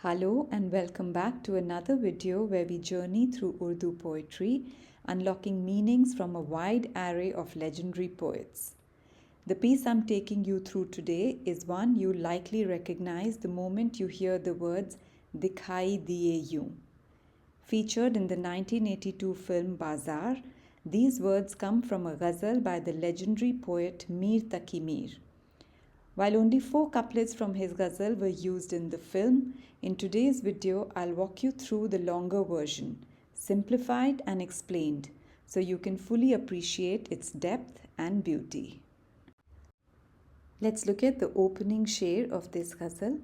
Hello and welcome back to another video where we journey through Urdu poetry, unlocking meanings from a wide array of legendary poets. The piece I'm taking you through today is one you likely recognize the moment you hear the words Dikhayi Diye Yun. Featured in the 1982 film Bazaar, these words come from a ghazal by the legendary poet Mir Taqi Mir. While only 4 couplets from his ghazal were used in the film, in today's video I'll walk you through the longer version, simplified and explained, so you can fully appreciate its depth and beauty. Let's look at the opening sher of this ghazal.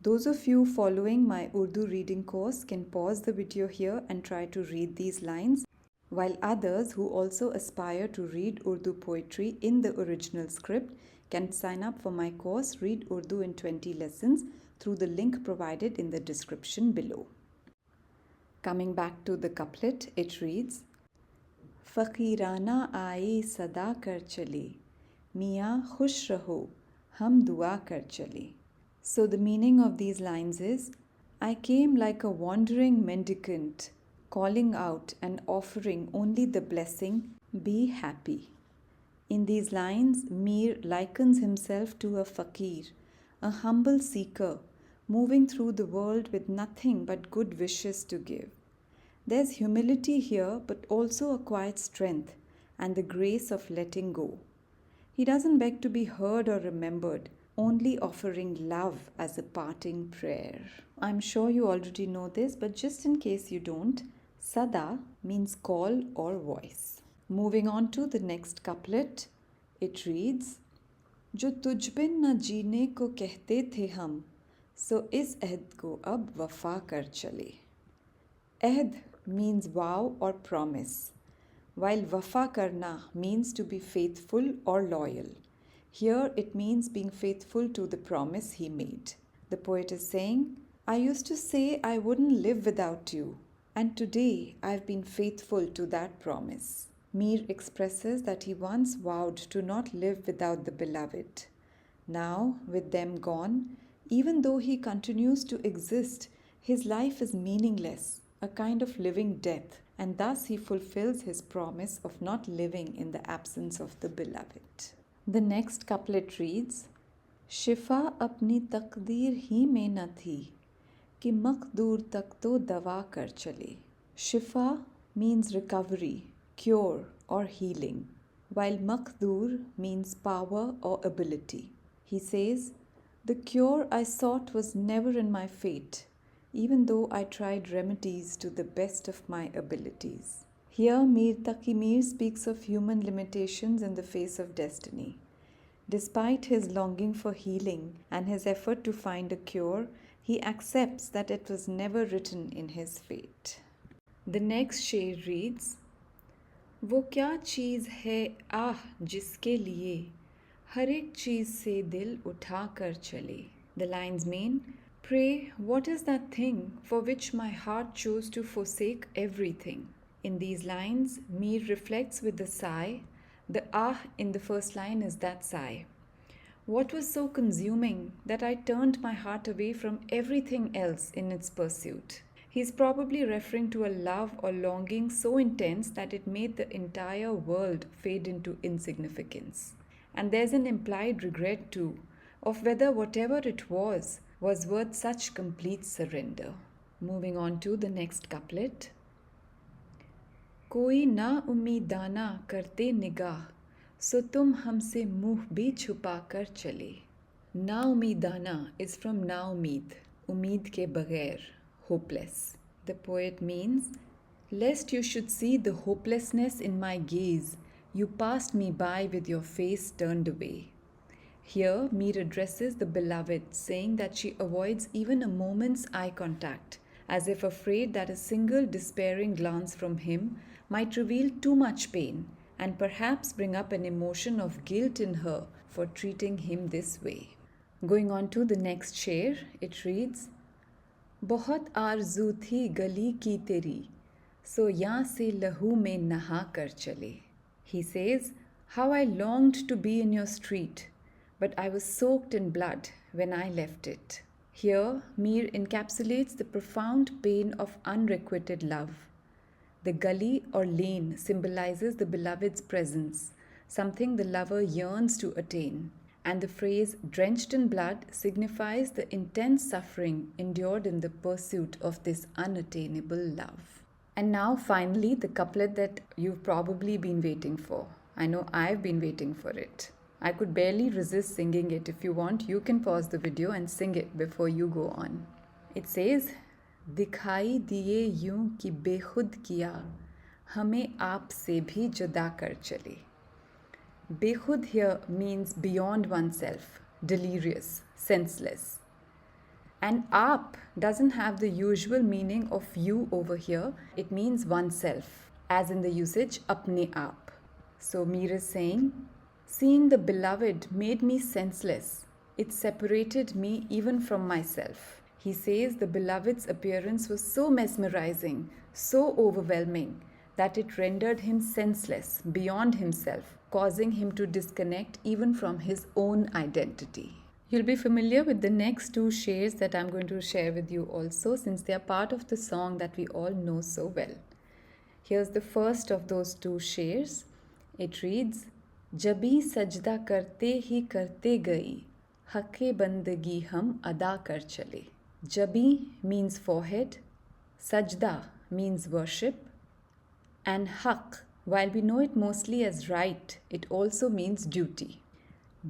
Those of you following my Urdu reading course can pause the video here and try to read these lines, while others who also aspire to read Urdu poetry in the original script can sign up for my course Read Urdu in 20 lessons through the link provided in the description below. Coming back to the couplet, it reads, Faqirana aaye sada kar chale, Miyan khush raho, hum dua kar chale. So the meaning of these lines is, I came like a wandering mendicant, calling out and offering only the blessing, be happy. In these lines, Mir likens himself to a faqir, a humble seeker, moving through the world with nothing but good wishes to give. There's humility here, but also a quiet strength and the grace of letting go. He doesn't beg to be heard or remembered, only offering love as a parting prayer. I'm sure you already know this, but just in case you don't, sada means call or voice. Moving on to the next couplet, it reads, जो तुझ बिन न जीने को कहते थे हम, सो इस अहद को अब वफा कर चले. Ahd means vow or promise, while wafa karna means to be faithful or loyal. Here it means being faithful to the promise he made. The poet is saying, I used to say I wouldn't live without you, and today I've been faithful to that promise. Mir expresses that he once vowed to not live without the beloved. Now, with them gone, even though he continues to exist, his life is meaningless, a kind of living death, and thus he fulfills his promise of not living in the absence of the beloved. The next couplet reads, Shifa apni taqdeer hi mein na thi, कि मकदूर तक तो दवा कर चले. Shifa means recovery, cure or healing, while maqdur means power or ability. He says, the cure I sought was never in my fate, even though I tried remedies to the best of my abilities. Here Mir Taqi Mir speaks of human limitations in the face of destiny. Despite his longing for healing and his effort to find a cure, he accepts that it was never written in his fate. The next sher reads, वो क्या चीज़ है आह जिसके लिए हर एक चीज़ से दिल उठा कर चले. The lines mean, pray, what is that thing for which my heart chose to forsake everything? In these lines, Mir reflects with a sigh. The ah in the first line is that sigh. What was so consuming that I turned my heart away from everything else in its pursuit? He's probably referring to a love or longing so intense that it made the entire world fade into insignificance. And there's an implied regret too, of whether whatever it was worth such complete surrender. Moving on to the next couplet. कोई na-umeedana karte निगाह, so tum हमसे मुँह भी छुपा कर चले. Na-umeedana is from na-umeed, umeed ke baghair, hopeless. The poet means, lest you should see the hopelessness in my gaze, you passed me by with your face turned away. Here, Mir addresses the beloved, saying that she avoids even a moment's eye contact, as if afraid that a single despairing glance from him might reveal too much pain and perhaps bring up an emotion of guilt in her for treating him this way. Going on to the next sher, it reads, बहुत आरज़ू थी गली की तेरी, सो यहाँ से लहू में नहा कर चले. He says, how I longed to be in your street, but I was soaked in blood when I left it. Here, Mir encapsulates the profound pain of unrequited love. The gully or lane symbolizes the beloved's presence, something the lover yearns to attain. And the phrase drenched in blood signifies the intense suffering endured in the pursuit of this unattainable love. And now, finally, the couplet that you've probably been waiting for. I know I've been waiting for it. I could barely resist singing it. If you want, you can pause the video and sing it before you go on. It says, दिखाई दिए यूं कि बेखुद किया हमें आप से भी जुदा कर चले. Bekhud here means beyond oneself, delirious, senseless. And aap doesn't have the usual meaning of you over here. It means oneself, as in the usage apni aap. So Mir is saying, seeing the beloved made me senseless. It separated me even from myself. He says the beloved's appearance was so mesmerizing, so overwhelming, that it rendered him senseless, beyond himself, causing him to disconnect even from his own identity. You'll be familiar with the next two shares that I'm going to share with you also, since they are part of the song that we all know so well. Here's the first of those two shares. It reads, जबी सजदा करते ही करते गई हक़े बंदगी हम अदा कर चले. Jabi means forehead, sajda means worship, and haq, while we know it mostly as right, it also means duty.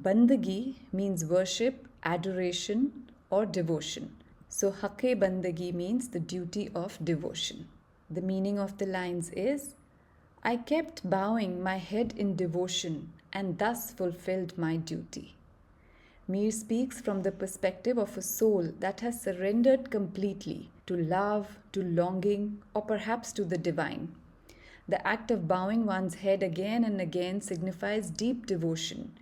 Bandagi means worship, adoration, or devotion. So haqe bandagi means the duty of devotion. The meaning of the lines is, I kept bowing my head in devotion and thus fulfilled my duty. Mir speaks from the perspective of a soul that has surrendered completely to love, to longing, or perhaps to the divine. The act of bowing one's head again and again signifies deep devotion.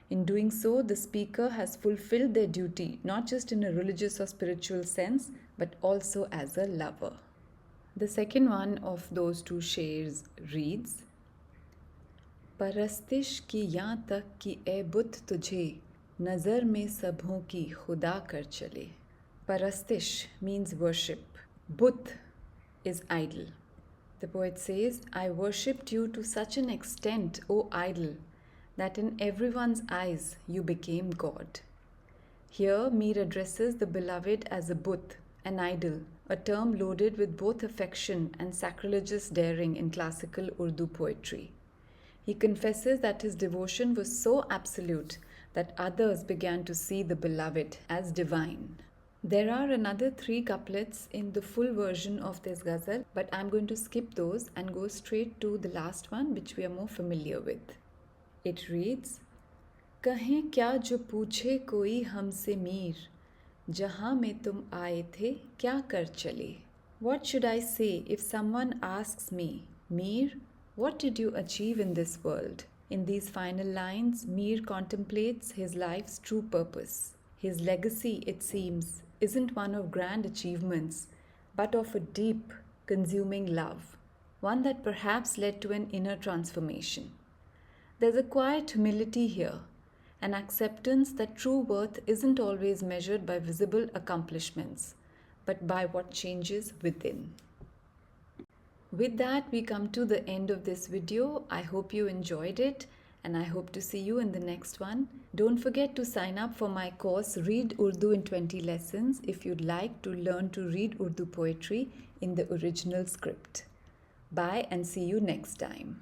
In doing so, the speaker has fulfilled their duty, not just in a religious or spiritual sense, but also as a lover. The second one of those two shares reads, परस्तिश की यहाँ तक कि ए बुत तुझे nazar में सबों की खुदा कर चले. Parastish means worship. But is idol. The poet says, I worshipped you to such an extent, O idol, that in everyone's eyes you became God. Here, Mir addresses the beloved as a but, an idol, a term loaded with both affection and sacrilegious daring in classical Urdu poetry. He confesses that his devotion was so absolute that others began to see the beloved as divine. There are another 3 couplets in the full version of this ghazal, but I'm going to skip those and go straight to the last one, which we are more familiar with. It reads, कहें क्या जो पूछे कोई हमसे मीर, जहाँ में तुम आए थे क्या कर चले. What should I say if someone asks me, Mir, what did you achieve in this world? In these final lines, Mir contemplates his life's true purpose. His legacy, it seems, isn't one of grand achievements, but of a deep, consuming love, one that perhaps led to an inner transformation. There's a quiet humility here, an acceptance that true worth isn't always measured by visible accomplishments, but by what changes within. With that, we come to the end of this video. I hope you enjoyed it, and I hope to see you in the next one. Don't forget to sign up for my course Read Urdu in 20 Lessons if you'd like to learn to read Urdu poetry in the original script. Bye and see you next time.